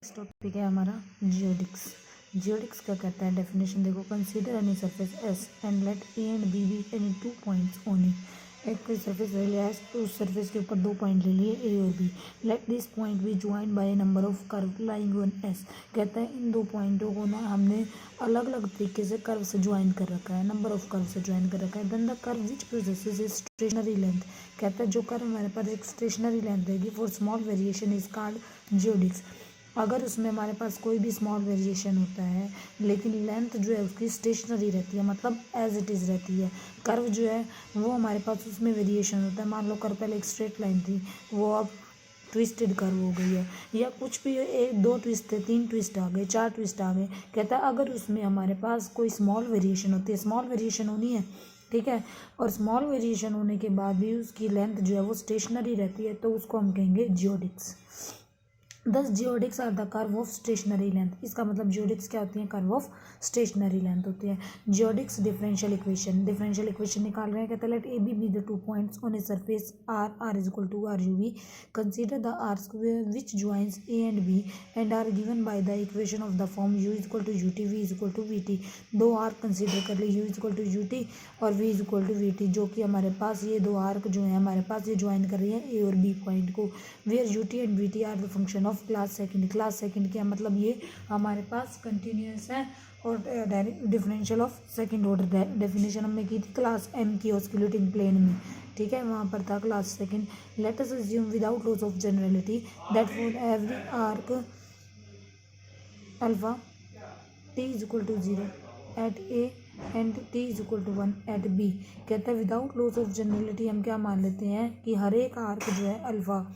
Topic है हमारा जियोडिक्स। जियोडिक्स क्या कहता है, डेफिनेशन देखो। Consider any surface S and let A and be any 2 points only. एक कोई सरफेस ले लिया है, तो उस सरफेस के ऊपर 2 पॉइंट ले लिए ए और B. Let this point B join by A number of curve lying on S. कहता है इन 2 पॉइंटों को ना हमने अलग अलग तरीके से कर्व से ज्वाइन कर रखा है, नंबर ऑफ कर्व से ज्वाइन कर रखा है। Then the curve which processes a stationary length. कहता है जो कर्व हमारे पास एक स्टेशनरी लेंथ देगी for small variation is called geodesics. अगर उसमें हमारे पास कोई भी स्मॉल वेरिएशन होता है लेकिन लेंथ जो है उसकी स्टेशनरी रहती है, मतलब एज इट इज़ रहती है। कर्व जो है वो हमारे पास उसमें वेरिएशन होता है। मान लो कर्व पहले एक स्ट्रेट लाइन थी, वो अब ट्विस्टेड कर्व हो गई है, या कुछ भी, 1-2 ट्विस्ट थे, 3 ट्विस्ट आ गए, 4 ट्विस्ट आ गए। कहता है अगर उसमें हमारे पास कोई स्मॉल वेरिएशन होती है, स्मॉल वेरिएशन होनी है, ठीक है, और स्मॉल वेरिएशन होने के बाद भी उसकी लेंथ जो है वो स्टेशनरी रहती है, तो उसको हम कहेंगे geodesics. Thus geodesics are the curve of stationary length. इसका मतलब जियोडिक्स क्या होती है, कर्व ऑफ स्टेशनरी लेंथ होती है। जियोडिक्स डिफरेंशियल इक्वेशन निकाल रहे हैं। कहते हैं let A B the 2 points on a surface r is equal to r u v. Consider the r square which joins A and B and r given by the equation of the form u is equal to u t v is equal to v t. 2 arc consider कर ली, u is equal to u t और v is equal to v t, जो कि हमारे पास ये 2 arc जो है हमारे पास ये ज्वाइन कर रही है ए और बी पॉइंट को। Where u t and v t are the function of class second. Class second क्या मतलब, ये हमारे पास कंटिन्यूस है और differential of second order. Definition हमने की थी क्लास एम की ऑस्कुलेटिंग प्लेन में, ठीक है, वहाँ पर था class second. Let us assume without loss of generality that for every arc alpha t is equal to 0 at A and t is equal to 1 at B. कहता है without loss of generality हम क्या मान लेते हैं कि हर एक arc जो है अल्फा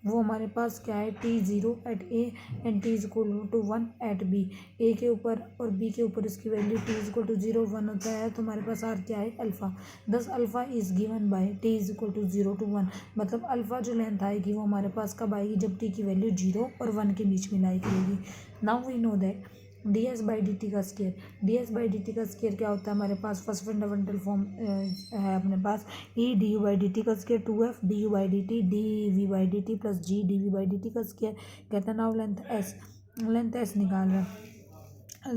वो हमारे पास क्या है, t 0 at A and t is equal to 1 at B. A के ऊपर और बी के ऊपर इसकी value t is equal to 0 1 होता है, तो हमारे पास आर क्या है, alpha. Thus alpha is given by t is equal to 0 to 1। मतलब अल्फा जो लेंथ आएगी वो हमारे पास कब आएगी, जब टी की वैल्यू 0 और 1 के बीच में लाई करेगी। Now we know that d s by D t का square, d s by D t का स्केयर क्या होता है, हमारे पास फर्स्ट फंडामेंटल फॉर्म है अपने पास, E d u by D t का square 2f d u by D t d v by D T plus G d v by D t का स्केयर। कहता है नाउ लेंथ एस निकाल रहा है,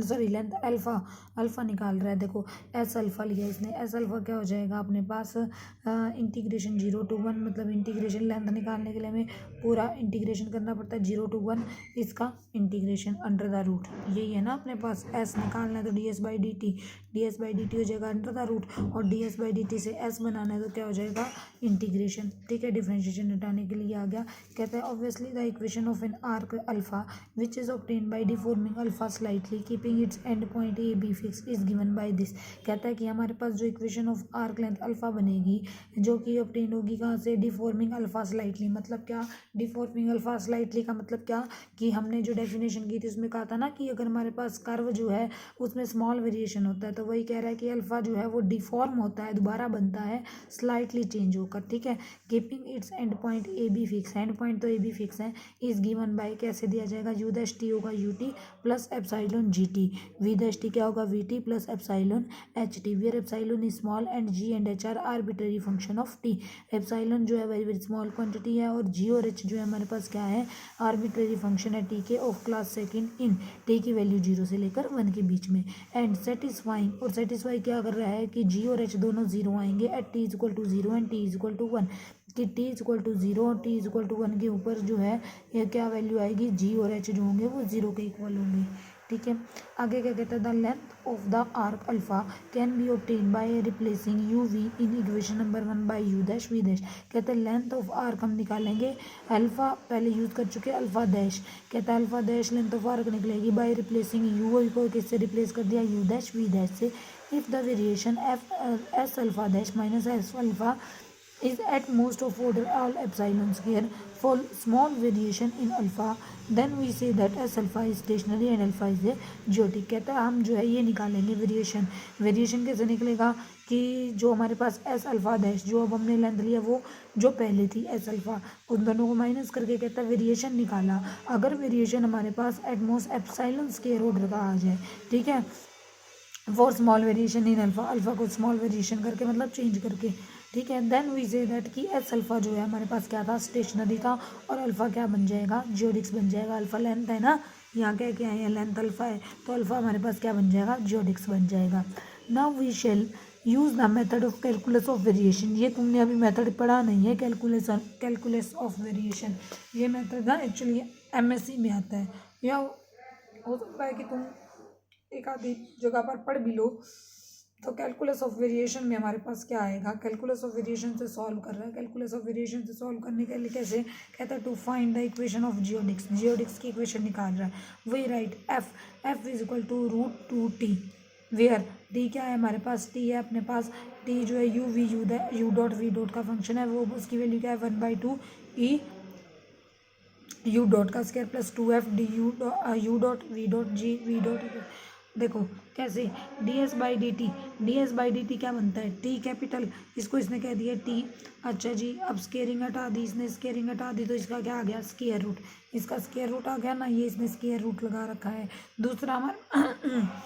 सॉरी लेंथ अल्फ़ा निकाल रहा है। देखो एस अल्फ़ा लिया इसने, एस अल्फ़ा क्या हो जाएगा अपने पास, इंटीग्रेशन 0 to 1, मतलब इंटीग्रेशन लेंथ निकालने के लिए हमें पूरा इंटीग्रेशन करना पड़ता है 0 to 1, इसका इंटीग्रेशन अंडर द रूट, यही है ना अपने पास। एस निकालना है तो D s by D T हो जाएगा अंडर द रूट, और D s by D T से एस बनाना है तो क्या हो जाएगा, इंटीग्रेशन, ठीक है, डिफरेंशिएशन हटाने के लिए आ गया। कहता है obviously the equation of an arc alpha which is obtain by deforming alpha slightly keeping its end point A B fix is given by this. कहता है कि हमारे पास जो equation of arc length alpha बनेगी जो कि ऑब्टेन होगी कहाँ से, डिफॉर्मिंग अल्फा स्लाइटली। मतलब क्या, डिफॉर्मिंग अल्फा स्लाइटली का मतलब क्या, कि हमने जो डेफिनेशन की थी उसमें कहा था ना कि अगर हमारे पास कर्व जो है उसमें स्मॉल वेरिएशन होता है, तो वही कह रहा है कि अल्फा जो है वो डिफॉर्म होता है, दोबारा बनता है स्लाइटली चेंज होकर, ठीक है। Keeping its end point A B fix, end point तो ए बी फिक्स है, इज गिवन बाय कैसे दिया जाएगा, यू डैश टी होगा u t plus epsilon g t, v dash t क्या होगा v t plus epsilon h t, where epsilon is small and g and h are arbitrary function of t. Epsilon जो है very very small quantity है और जी और H जो है हमारे पास क्या है, आर्बिट्रेरी फंक्शन है टी के of class second in T की वैल्यू 0 से लेकर 1 के बीच में। एंड सेटिस्फाइंग, और सेटिस्फाई क्या कर रहा है कि जी और एच दोनों 0 आएंगे at t is equal to 0 and t is equal to 1, कि टी इज इक्वल टू 0 और टी इज इक्वल टू 1 के ऊपर जो है ये क्या वैल्यू आएगी, जी और एच जो होंगे वो 0 के इक्वल होंगे, ठीक है। आगे क्या कहता है, the length of the arc alpha can be obtain by replacing u v in equation number 1 by u dash v dash. कहते हैं लेंथ ऑफ आर्क हम निकालेंगे, अल्फा पहले यूज कर चुके अल्फा डैश। कहता है alpha dash length of arc निकलेगी बाय रिप्लेसिंग यू को किससे रिप्लेस कर दिया, यू डैश वी डैश से। If the variation F S alpha dash minus S alpha is at most of order all epsilon square for small variation in alpha, then we say that s alpha is stationary and alpha is a जियोटिक। कहता है हम जो है ये निकालेंगे variation कैसे निकलेगा, कि जो हमारे पास एस अल्फा डैश जो अब हमने लेंथ लिया वो जो पहले थी एस अल्फा, उन दोनों को माइनस करके कहता है वेरिएशन निकाला। अगर वेरिएशन हमारे पास at most epsilon square order का आ जाए, ठीक है, for small variation in alpha, alpha को स्मॉल वेरिएशन करके मतलब चेंज करके, ठीक है, देन वी से दैट कि एस अल्फा जो है हमारे पास क्या था, स्टेशनरी था, और अल्फा क्या बन जाएगा, जियोडिक्स बन जाएगा। अल्फा लेंथ है ना, यहाँ क्या क्या है, लेंथ अल्फा है, तो अल्फा हमारे पास क्या बन जाएगा, जियोडिक्स बन जाएगा। Now we shall use the method of calculus of variation. ये तुमने अभी मेथड पढ़ा नहीं है, कैलकुलस ऑफ वेरिएशन। ये मेथड ना एक्चुअली MSc में आता है, या हो सकता है कि तुम एक आधी जगह पर पढ़ भी लो। तो कैलकुलस ऑफ वेरिएशन में हमारे पास क्या आएगा, कैलकुलस ऑफ वेरिएशन से सॉल्व कर रहा है। कैलकुलस ऑफ वेरिएशन से सॉल्व करने के लिए कैसे, कहता है to find the equation of geodesics. Geodesics की इक्वेशन निकाल रहा है। वही right F is equal to √2t, where T क्या है हमारे पास, टी है अपने पास। टी जो है यू डॉट वी डॉट का फंक्शन है, वो उसकी वैल्यू क्या है 1/2 ई यू डॉट का square plus 2f d you dot V dot G V dot. देखो कैसे, ds/dt क्या बनता है, t कैपिटल, इसको इसने कह दिया t। अच्छा जी, अब स्केयरिंग हटा दी इसने, स्केयरिंग हटा दी तो इसका क्या आ गया, स्क्वायर रूट। इसका स्क्वायर रूट आ गया ना, ये इसने स्क्वायर रूट लगा रखा है। दूसरा हमारा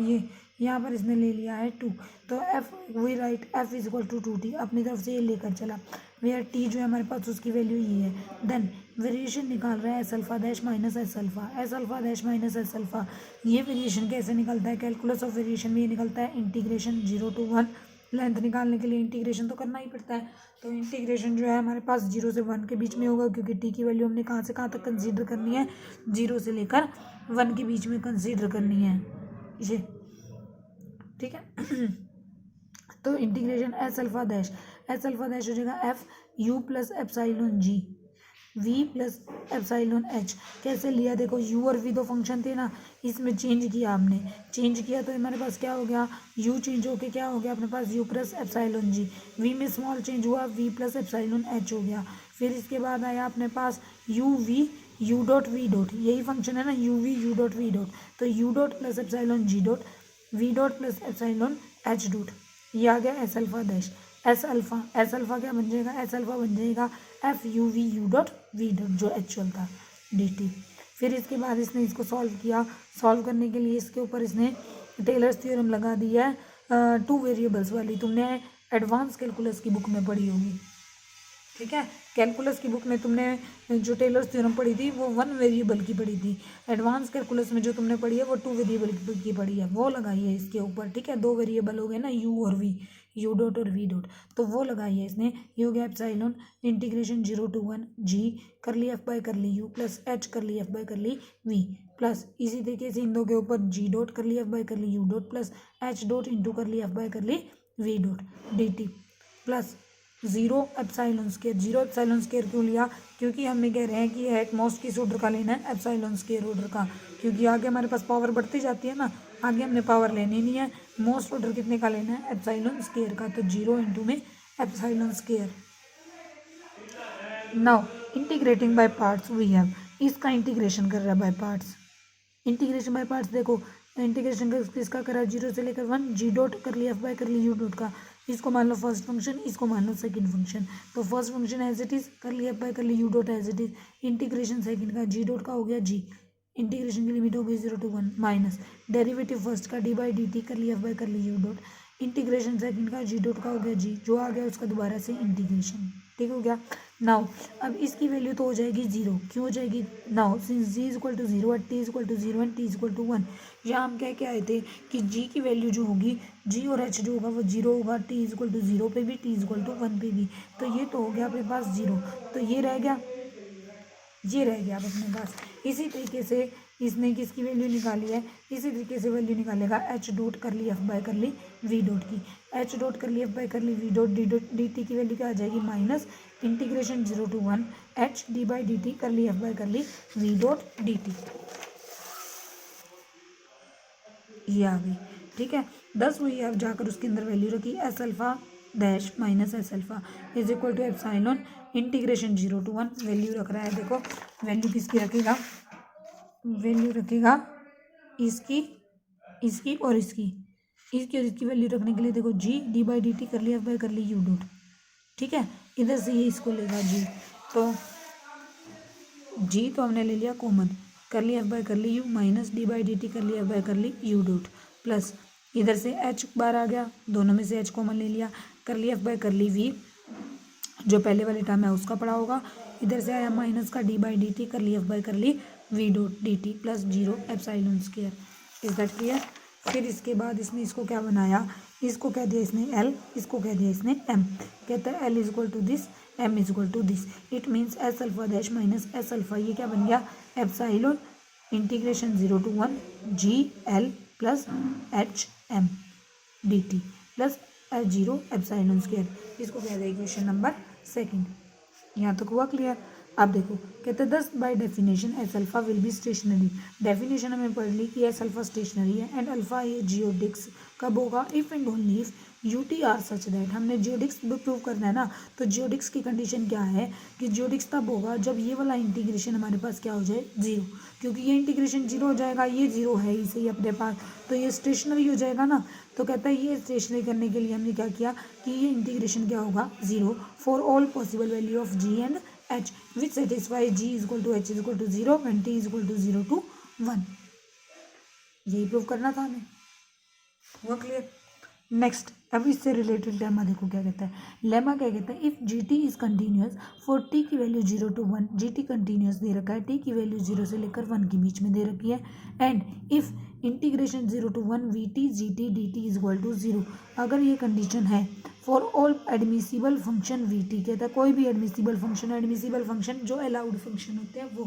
ये यहाँ पर इसने ले लिया है 2, तो एफ वही right F is equal to 2t, अपनी तरफ से ये लेकर चला। वेयर टी जो है हमारे पास उसकी वैल्यू ये है। देन वेरिएशन निकाल रहा है S alpha dash minus S alpha, S alpha dash minus S alpha. ये वेरिएशन कैसे निकलता है, कैलकुलस ऑफ वेरिएशन में ये निकलता है इंटीग्रेशन 0 to 1। लेंथ निकालने के लिए इंटीग्रेशन तो करना ही पड़ता है, तो इंटीग्रेशन जो है हमारे पास 0 से 1 के बीच में होगा, क्योंकि टी की वैल्यू हमने कहाँ से कहाँ तक कंसीडर करनी है, 0 से लेकर 1 के बीच में कंसीडर करनी है इसे, ठीक है। तो इंटीग्रेशन एस अल्फा डैश हो जाएगा एफ यू प्लस एप्साइलॉन जी वी प्लस एप्साइलॉन एच। कैसे लिया, देखो यू और वी दो फंक्शन थे ना, इसमें चेंज किया हमने, चेंज किया तो हमारे पास क्या हो गया, यू चेंज होके क्या हो गया अपने पास यू प्लस एप्साइलॉन जी। वी में स्मॉल चेंज हुआ, वी प्लस एप्साइलॉन एच हो गया। फिर इसके बाद आया अपने पास U we you dot we dot, यही फंक्शन है ना U we you dot we dot, तो U dot plus epsilon G dot we dot plus epsilon H dot. ये आ गया S alpha dash. S alpha क्या बन जाएगा, एस अल्फा बन जाएगा F u we you dot we dot जो एक्चुअल था डी टी। फिर इसके बाद इसने इसको सॉल्व किया, सॉल्व करने के लिए इसके ऊपर इसने टेलर्स थ्योरम लगा दिया है 2 वेरिएबल्स वाली। तुमने एडवांस कैलकुलस की बुक में पढ़ी होगी, ठीक है। कैलकुलस की बुक में तुमने जो टेलर्स थ्योरम पढ़ी थी वो 1 वेरिएबल की पढ़ी थी। एडवांस कैलकुलस में जो तुमने पढ़ी है वो 2 वेरिएबल की पढ़ी है, वो लगाई है इसके ऊपर, ठीक है। 2 वेरिएबल हो गए ना, यू और वी, यू डॉट और वी डॉट, तो वो लगाई है इसने। ये हो गया एप्सिलॉन इंटीग्रेशन 0 to 1 जी कर ली एफ बाई कर ली यू प्लस एच कर ली एफ बाई कर ली वी प्लस इसी तरीके से इन दो के ऊपर जी डॉट कर ली एफ बाई कर ली U dot plus H dot into कर ली एफ बाई कर ली V dot D T plus 0 epsilon square क्यों लिया, क्योंकि हमें कह रहे हैं कि एटमॉस्ट किस ऑर्डर का लेना है, एप्सिलॉन स्क्वायर ऑर्डर का, क्योंकि आगे हमारे पास पावर बढ़ती जाती है ना, आगे हमने पावर लेनी नहीं है। मोस्ट ऑर्डर कितने का लेना है, एप्सिलॉन स्क्वायर का, तो 0 इंटू में epsilon square. Now integrating by parts we have, इसका इंटीग्रेशन कर रहा है by parts. Integration by parts देखो, इंटीग्रेशन किसका करा, 0 से लेकर 1 जी डॉट कर लिया एफ बाई कर ली यू डॉट का, इसको मान लो फर्स्ट फंक्शन, इसको मान लो सेकंड फंक्शन। तो first function as it is कर लिया एफ बाई कर ली U dot as it is, integration second का जी डॉट का हो गया जी, इंटीग्रेशन की लिमिट हो गई 0 to 1 माइनस डेरिवेटिव फर्स्ट का डी बाई डी टी कर लिया एफ बाई कर ली यू डॉट, इंटीग्रेशन सेकंड का जी डॉट का हो गया जी, जो आ गया उसका दोबारा से इंटीग्रेशन, ठीक हो गया। नाउ अब इसकी वैल्यू तो हो जाएगी 0, क्यों हो जाएगी, now since g is equal to 0 at t is equal to 0 and t is equal to 1, यहाँ हम क्या क्या आए थे कि जी की वैल्यू जो होगी, जी और एच जो होगा वो 0 होगा, टी इज इक्वल टू 0 पे भी, टी इज इक्वल टू 1 पे भी, तो ये तो हो गया अपने पास 0, तो ये रह गया अब अपने पास। इसी तरीके से इसने किसकी वैल्यू निकाली है, इसी तरीके से वैल्यू निकालेगा एच डॉट कर ली एफ बाई कर ली वी डॉट की, एच डॉट कर ली एफ बाई कर ली V dot D dot D T की वैल्यू क्या आ जाएगी minus integration 0 to 1 H D by D T कर ली एफ बाई कर ली वी डॉट डी टी, ये आ गई, ठीक है। 10 हुई, अब जाकर उसके अंदर वैल्यू रखी S alpha dash minus S alpha is equal to epsilon integration 0 to 1, value रख रहा है। देखो वैल्यू किसकी रखेगा, वैल्यू रखेगा इसकी और इसकी वैल्यू रखने के लिए देखो G D by D T कर लिया एफ बाई कर ली यू डॉट, ठीक है। इधर से ये इसको लेगा जी, तो जी तो हमने ले लिया कॉमन, कर लिया एफ बाई कर ली U minus D by D T कर लिया एफ बाई कर ली यू डॉट प्लस इधर से एच बार आ गया, दोनों में से एच कॉमन ले लिया, कर लिया एफ बाई कर ली वी जो पहले वाले टर्म है उसका पड़ा होगा, इधर से आया माइनस का डी बाई डी टी कर लिया एफ बाई कर ली V dot D T plus 0 epsilon square. Is that clear? फिर इसके बाद इसने इसको क्या बनाया, इसको कह दिया इसने एल, इसको कह दिया इसने एम। कहता है L is equal to this, M is equal to this. It means S alpha dash minus S alpha, ये क्या बन गया, epsilon integration 0 to 1 g L plus h M d T plus h 0 epsilon square. इसको कह दिया equation number second. यहाँ तक हुआ क्लियर? अब देखो कहते हैं thus by definition S alpha will be stationary. Definition हमें पढ़ ली कि एस अल्फा स्टेशनरी है एंड अल्फा ये जियोडिक्स कब होगा, if and only if u t are such that. हमने जियोडिक्स प्रूव करना है ना, तो जियोडिक्स की कंडीशन क्या है कि जियोडिक्स तब होगा जब ये वाला इंटीग्रेशन हमारे पास क्या हो जाए, जीरो। क्योंकि ये इंटीग्रेशन जीरो हो जाएगा, ये जीरो है ही सही अपने पास, तो ये स्टेशनरी हो जाएगा ना। तो कहता है ये स्टेशनरी करने के लिए हमने क्या किया कि ये इंटीग्रेशन क्या होगा, zero for all possible value of g and h which satisfy g is equal to h is equal to 0 when t is equal to 0 to 1। यही प्रूव करना था हमें। हुआ क्लियर? नेक्स्ट अब इससे रिलेटेड लेमा देखो क्या कहता है। लेमा क्या कहता है, if G T is continuous for T की वैल्यू 0 to 1, जी टी कंटिन्यूस दे रखा है, टी की वैल्यू 0 से लेकर 1 के बीच में दे रखी है। And if integration 0 to 1 we T G T D T is equal to 0, अगर ये कंडीशन है for all admissible function v t, कहता है कोई भी एडमिसिबल फंक्शन जो अलाउड फंक्शन होते हैं वो,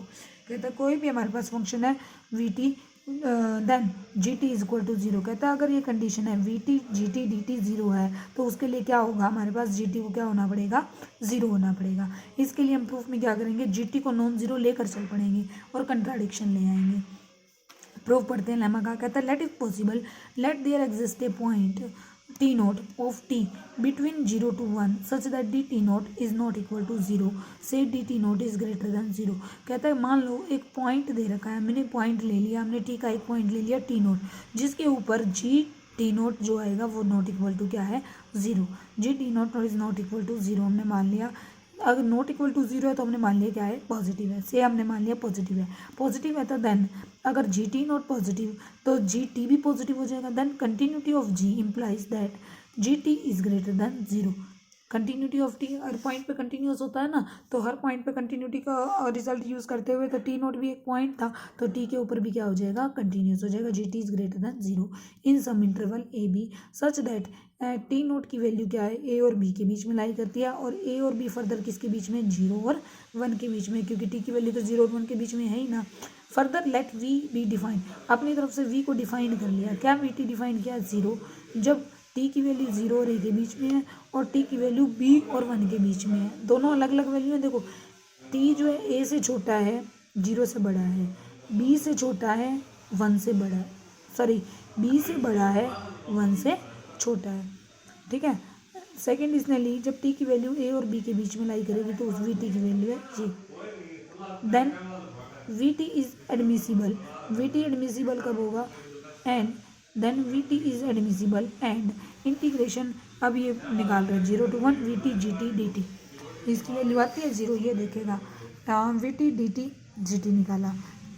कहता है कोई भी हमारे पास फंक्शन है v t then g T is equal to 0। कहता है अगर ये कंडीशन है v T G T D T 0 है तो उसके लिए क्या होगा, हमारे पास जी टी को क्या होना पड़ेगा, 0 होना पड़ेगा। इसके लिए हम प्रूफ में क्या करेंगे, जी टी को नॉन जीरो लेकर चल पड़ेंगे और कंट्राडिक्शन ले आएंगे। प्रूफ पढ़ते हैं लेमा का। कहता है let if possible let there exist a point T naught of t between 0 to 1 such that dt naught is not equal to 0, say dt naught is greater than 0। कहता है मान लो एक पॉइंट दे रखा है, हमने पॉइंट ले लिया, हमने t का एक पॉइंट ले लिया t नोट, जिसके ऊपर g टी नोट जो आएगा वो नॉट इक्वल टू क्या है, 0। G t naught is not equal to 0 हमने मान लिया। अगर नॉट इक्वल टू 0 है तो हमने मान लिया क्या है, पॉजिटिव है। से हमने मान लिया पॉजिटिव है तो देन अगर जी टी नॉट पॉजिटिव तो जी टी भी पॉजिटिव हो जाएगा। Then continuity of g implies that g T is greater than 0। Continuity of t हर पॉइंट पे कंटिन्यूस होता है ना, तो हर पॉइंट पे कंटिन्यूटी का रिजल्ट यूज़ करते हुए तो टी नोट भी एक पॉइंट था, तो टी के ऊपर भी क्या हो जाएगा, कंटिन्यूस हो जाएगा। G T is greater than 0 in some interval A B such that t naught की वैल्यू क्या है, ए और बी के बीच में लाई करती है, और ए और बी फर्दर किसके बीच में, 0 और 1 के बीच में, क्योंकि टी की वैल्यू तो 0 और 1 के बीच में है ही ना। Further let v be define, अपनी तरफ से वी को डिफाइन कर लिया। क्या वी टी डिफाइन किया, 0, जब टी की वैल्यू 0 और ए के बीच में है और टी की वैल्यू बी और 1 के बीच में है, दोनों अलग अलग वैल्यू है। देखो टी जो है ए से छोटा है, 0 से बड़ा है, बी से छोटा है, 1 से बड़ा है, सॉरी बी से बड़ा है, 1 से छोटा है, ठीक है। सेकंड इसने ली, जब टी की वैल्यू ए और बी के बीच में लाई करेगी तो उस वी टी की वैल्यू है G. Then V T is admissible, V T admissible कब होगा, and then V T is admissible and integration, अब ये निकाल रहे 0 to 1 we T G T D T, इसकी वैल्यू आती है 0, ये देखेगा वी टी डी टी जी टी निकाला,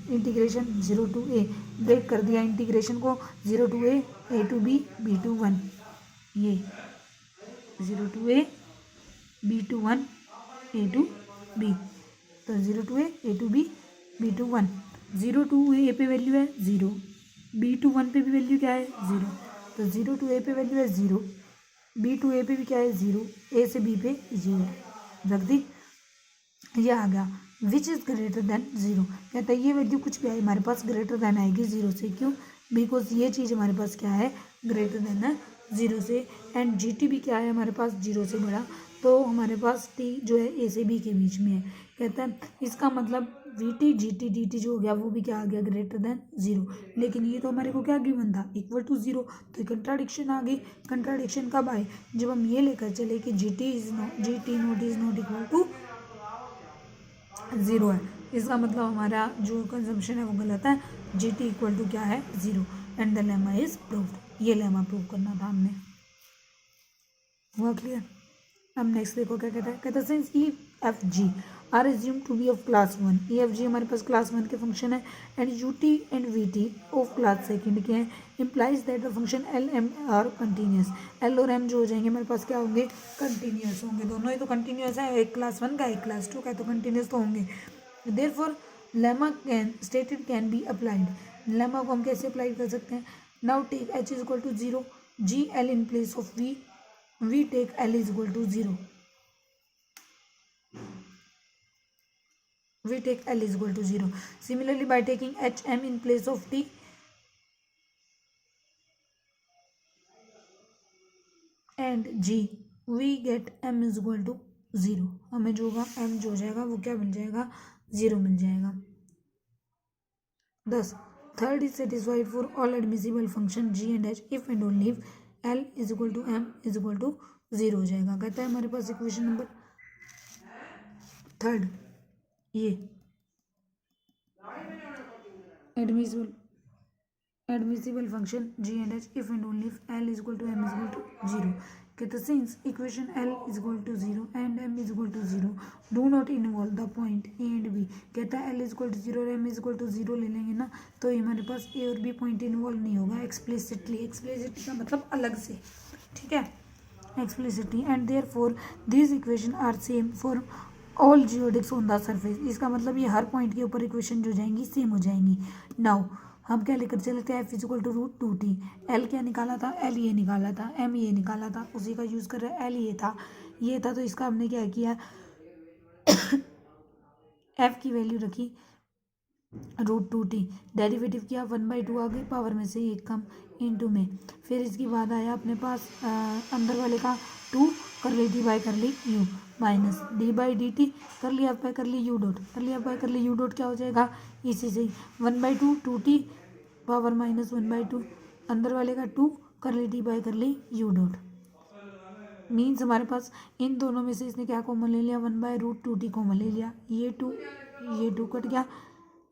इंटीग्रेशन 0 to a, ब्रेक कर दिया इंटीग्रेशन को, 0 to a to b b to 1, ये 0 to a b to 1 a to b, तो 0 to a to b b to 1, 0 to a पे value है 0, b to 1 पे भी वैल्यू क्या है 0, तो 0 to a पे वैल्यू है 0, b to a पे भी क्या है 0, a से b पे 0 रख दी, ये आ गया विच इज़ ग्रेटर देन 0। कहता है ये वैल्यू कुछ भी आए हमारे पास ग्रेटर देन आएगी 0 से, क्यों, बिकॉज ये चीज़ हमारे पास क्या है, ग्रेटर देन है 0 से, एंड जी टी भी क्या है हमारे पास 0 से बड़ा, तो हमारे पास टी जो है ए से बी के बीच में है। कहता है इसका मतलब we T G T D T जो हो गया वो भी क्या आ गया, ग्रेटर देन 0, लेकिन ये तो हमारे को क्या गिवन था, इक्वल टू 0, तो कंट्राडिक्शन आ गई। कंट्राडिक्शन कब आए, जब हम ये लेकर चले कि g t naught is not equal to 0 है, इसका मतलब हमारा जो कंजम्पशन है वो गलत है, जी टी इक्वल टू क्या है 0 and the lemma is proved. ये लेमा प्रूव करना था हमने, हुआ क्लियर। अब नेक्स्ट देखो क्या कहता है, कहता है since E F G are assume to be of class 1, E F G हमारे पास क्लास 1 के फंक्शन है, and u t and v t of class second के हैं, implies that the function L M are continuous, L और M जो हो जाएंगे हमारे पास क्या होंगे, कंटिन्यूस होंगे, दोनों ही तो कंटिन्यूस है, एक क्लास 1 का एक क्लास 2 का, तो कंटिन्यूस तो होंगे। Therefore lemma can stated can be applied. Lemma को हम कैसे अप्लाई कर सकते हैं? Now take h is equal to 0, g L in place of v take L is equal to 0, we take L is equal to 0. Similarly, by taking HM in place of T and G, we get M is equal to 0. हमें जो होगा M जो हो जाएगा वो क्या मिल जाएगा? 0 मिल जाएगा. Thus, third is satisfied for all admissible function G and H if and only if L is equal to M is equal to 0 हो जाएगा. कहता है हमारे पास इक्वेशन नंबर थर्ड ये admissible function G and H if and only if L is equal to M is equal to 0. कहते since equation L is equal to 0 and M is equal to 0 do not involve the point A and B. कहता है L is equal to 0 और M is equal to 0 ले लेंगे ना तो हमारे पास A और B पॉइंट इन्वॉल्व नहीं होगा explicitly का मतलब अलग से, ठीक है, explicitly, and therefore these equation are same for all geodesics on the surface. इसका मतलब ये हर पॉइंट के ऊपर इक्वेशन जो जाएंगी सेम हो जाएंगी. नाउ हम क्या लेकर चलते हैं? F is equal to root 2t. L क्या निकाला था? एल ये निकाला था, एम ये निकाला था, उसी का यूज़ कर रहे हैं. एल ये था तो इसका हमने क्या किया? एफ की वैल्यू रखी रूट 2t, डेरिवेटिव किया 1/2 आ गई, पावर में से एक कम इनटू में. फिर इसके बाद आया अपने पास अंदर वाले का 2 कर ली डी बाई कर ली U minus D by D T कर लिया बाय कर ली यू डॉट, कर लिया बाय कर ली यू डॉट क्या हो जाएगा? इसी से 1/2 2t पावर माइनस 1/2 अंदर वाले का 2 कर ली डी बाई कर ली यू डॉट. मीन्स हमारे पास इन दोनों में से इसने क्या कॉमन ले लिया? 1/√2t कॉमन ले लिया. ये 2 कट गया,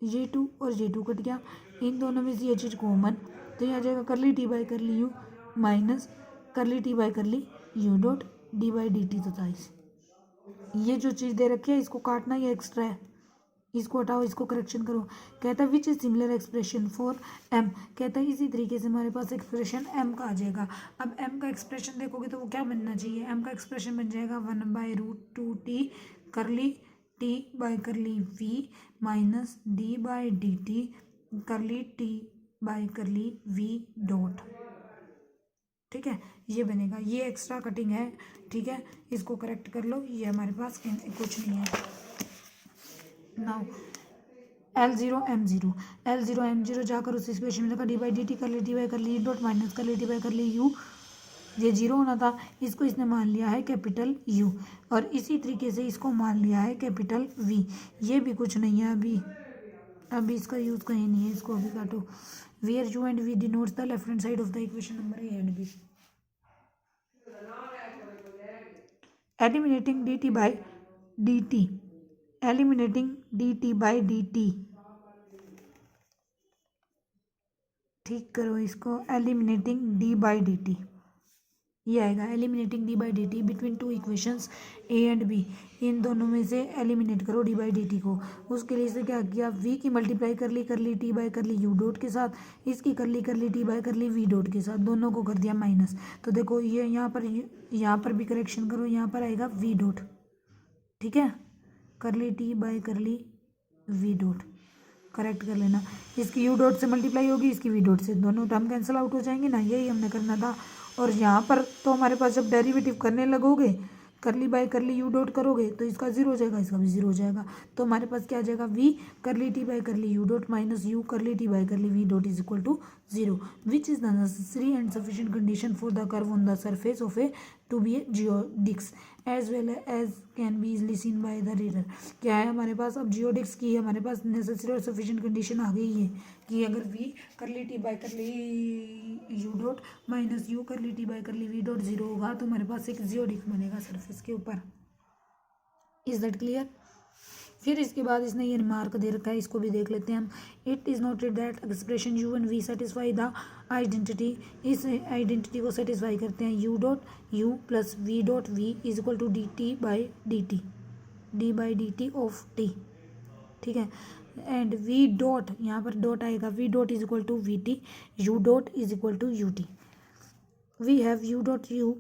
ये 2 और ये 2 कट गया. इन दोनों में से ये चीज़ कॉमन तो ये आ जाएगा कर ली टी बाई कर ली यू माइनस कर ली टी बाई कर ली U dot D by D T. तो ये जो चीज़ दे रखी है इसको काटना, ये एक्स्ट्रा है, इसको हटाओ, इसको करेक्शन करो. कहता है which is similar expression for M. कहता है इसी तरीके से हमारे पास एक्सप्रेशन एम का आ जाएगा. अब एम का एक्सप्रेशन देखोगे तो वो क्या बनना चाहिए? एम का एक्सप्रेशन बन जाएगा 1/√2t कर ली टी बाई कर ली V minus D by D T कर ली टी बाई कर ली वी डॉट. ठीक है, ये बनेगा. ये एक्स्ट्रा कटिंग है, ठीक है, इसको करेक्ट कर लो. ये हमारे पास कुछ नहीं है. नाउ L0 जाकर उस इक्वेशन में लगा डी बाई डी टी कर ली डी बाई कर ली डॉट माइनस कर ली डी बाई कर ली यू. ये 0 होना था, इसको इसने मान लिया है कैपिटल यू और इसी तरीके से इसको मान लिया है कैपिटल वी. ये भी कुछ नहीं है अभी इसका यूज़ कहीं नहीं है, इसको अभी काटो. Where U and V denotes the left hand side of the equation number A and B. Eliminating D T by D T, eliminating D T by D T. ठीक करो इसको, eliminating D by D T ये आएगा. Eliminating D by D T between two equations A and B. इन दोनों में से eliminate करो डी बाई डी टी को. उसके लिए इसे क्या किया? वी की मल्टीप्लाई कर ली टी बाई कर ली यू डॉट के साथ, इसकी कर ली टी बाई कर ली वी डॉट के साथ, दोनों को कर दिया माइनस. तो देखो ये यहाँ पर भी करेक्शन करो, यहाँ पर आएगा वी डॉट. ठीक है, कर ली टी बाई कर ली वी डॉट, करेक्ट कर लेना. इसकी यू डॉट से मल्टीप्लाई होगी, इसकी वी डॉट से, दोनों टर्म कैंसिल आउट हो जाएंगे ना. यही हमने करना था. और यहाँ पर तो हमारे पास जब डेरिवेटिव करने लगोगे कर ली बाई कर ली यू डॉट करोगे तो इसका 0 हो जाएगा, इसका भी 0 हो जाएगा. तो हमारे पास क्या आ जाएगा? वी कर ली टी बाई कर ली यू डॉट माइनस यू कर ली टी बाई कर ली V dot is equal to 0. Which is the necessary and sufficient condition for the curve on the surface of a to be a geodesics as well as can be easily seen by the reader. क्या है हमारे पास? अब geodesics की हमारे पास necessary और sufficient condition आ गई है कि अगर वी कर ली टी बाई कर ली यू डॉट माइनस यू कर ली टी बाई कर ली वी डॉट 0 होगा तो हमारे पास एक जियोडिक्स बनेगा सरफेस के ऊपर. Is that clear? फिर इसके बाद इसने ये रिमार्क दे रखा है, इसको भी देख लेते हैं हम. It is noted that expression u and v satisfy the identity. इस आइडेंटिटी को सेटिस्फाई करते हैं. U dot you plus we dot we is equal to D T by D t, d by D t of t. ठीक है, and v dot, यहाँ पर dot आएगा, v dot is equal to v t, u dot is equal to u t. We have u dot you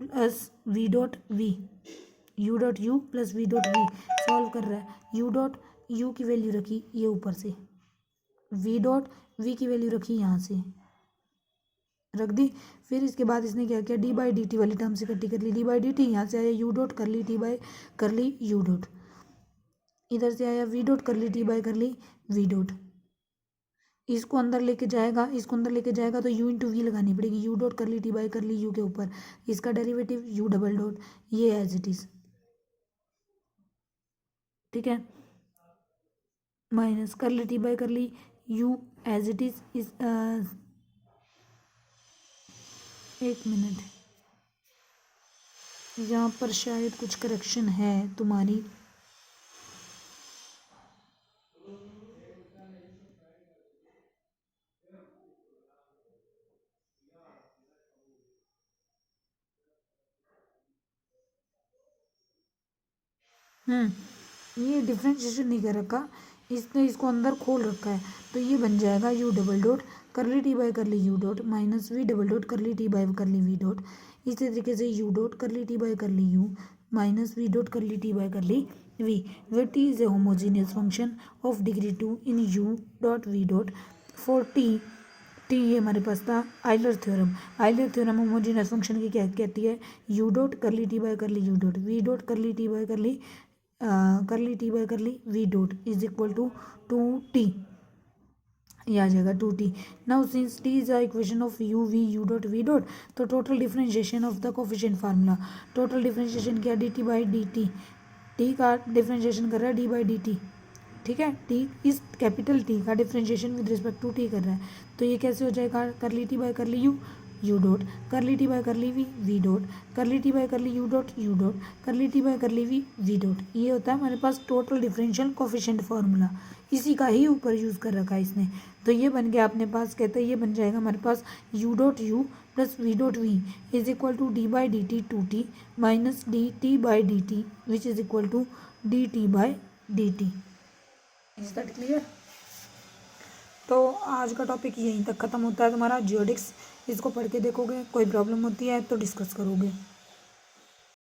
plus we dot v, you dot you plus we dot v solve कर रहा है. U dot u की value रखी ये ऊपर से, v dot v की value रखी यहाँ से रख दी। फिर इसके बाद इसने क्या किया, डी बाई डी टी वाली टर्म से इकट्ठी कर ली, डी बाई डी टी यहाँ से आया यू डॉट कर ली टी बाई कर ली यू डॉट, इधर से आया वी डॉट कर ली टी बाई कर ली वी डॉट। इसको अंदर लेके जाएगा, इसको अंदर लेके जाएगा तो यू इंटू वी लगानी पड़ेगी, यू डॉट कर ली टी बाई कर ली यू के ऊपर, इसका डेरिवेटिव यू डबल डॉट, ये एज इट इज, ठीक है, माइनस कर ली टी बाई कर ली यू एज इट इज। एक मिनट, यहाँ पर शायद कुछ करेक्शन है तुम्हारी। ये डिफ्रेंशिएशन नहीं कर रखा, इसने इसको अंदर खोल रखा है, तो ये बन जाएगा यू डबल डॉट कर ली टी बाई कर ली U dot minus V double dot कर ली टी बाई कर ली वी डॉट। इसी तरीके से यू डॉट कर ली टी बाई कर ली यू माइनस वी डॉट कर ली टी बाई कर ली V, where T is a homogeneous function of degree 2 in U dot we dot for T. T ये हमारे पास था Euler theorem, Euler theorem homogeneous function की क्या कहती है, यू डॉट कर ली टी बाई कर ली यू डॉट वी डॉट कर ली टी बाई कर ली टी बाई कर ली V dot is equal to 2t, ये आ जाएगा 2t। Now since t is a equation of u v u dot v dot, तो total differentiation of the coefficient formula, total differentiation क्या dt by dt, t का differentiation कर रहा है d by dt, ठीक है, t इस capital T का differentiation with respect to t कर रहा है, तो ये कैसे हो जाएगा, कर ली टी बाई कर ली यू डॉट कर ली टी बाई कर ली वी डॉट कर ली टी बाई कर ली यू डॉट कर ली टी बाई कर ली वी डॉट। ये होता है हमारे पास टोटल डिफरेंशियल कोफिशिएंट फार्मूला, इसी का ही ऊपर यूज़ कर रखा है इसने, तो ये बन गया अपने पास, कहते हैं ये बन जाएगा हमारे पास U dot you plus we dot we is equal to D by D T 2t minus D T by D T which is equal to D T by D T. Is that clear? तो आज का topic यहीं तक ख़त्म होता है तुम्हारा जियोडिक्स, इसको पढ़ के देखोगे, कोई प्रॉब्लम होती है तो डिस्कस करोगे।